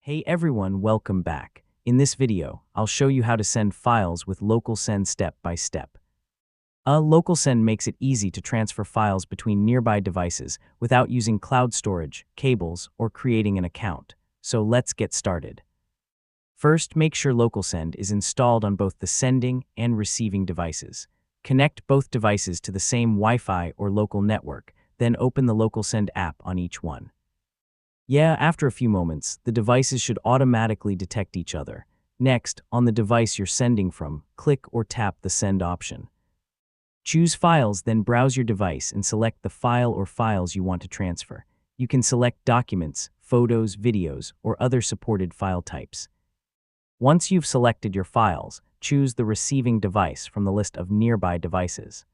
Hey everyone, welcome back. In this video, I'll show you how to send files with LocalSend step by step. LocalSend makes it easy to transfer files between nearby devices without using cloud storage, cables, or creating an account. So let's get started. First, make sure LocalSend is installed on both the sending and receiving devices. Connect both devices to the same Wi-Fi or local network, then open the LocalSend app on each one. After a few moments, the devices should automatically detect each other. Next, on the device you're sending from, click or tap the Send option. Choose Files, then browse your device and select the file or files you want to transfer. You can select documents, photos, videos, or other supported file types. Once you've selected your files, choose the receiving device from the list of nearby devices.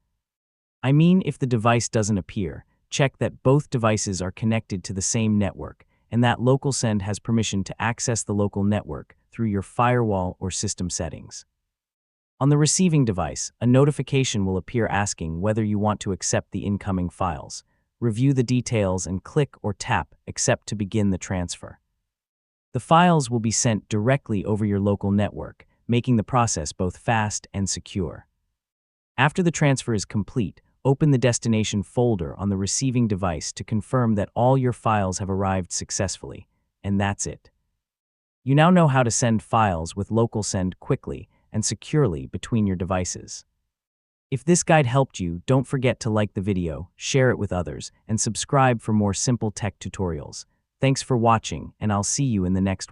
If the device doesn't appear, check that both devices are connected to the same network and that LocalSend has permission to access the local network through your firewall or system settings. On the receiving device, a notification will appear asking whether you want to accept the incoming files. Review the details and click or tap Accept to begin the transfer. The files will be sent directly over your local network, making the process both fast and secure. After the transfer is complete, open the destination folder on the receiving device to confirm that all your files have arrived successfully, and that's it. You now know how to send files with LocalSend quickly and securely between your devices. If this guide helped you, don't forget to like the video, share it with others, and subscribe for more simple tech tutorials. Thanks for watching, and I'll see you in the next one.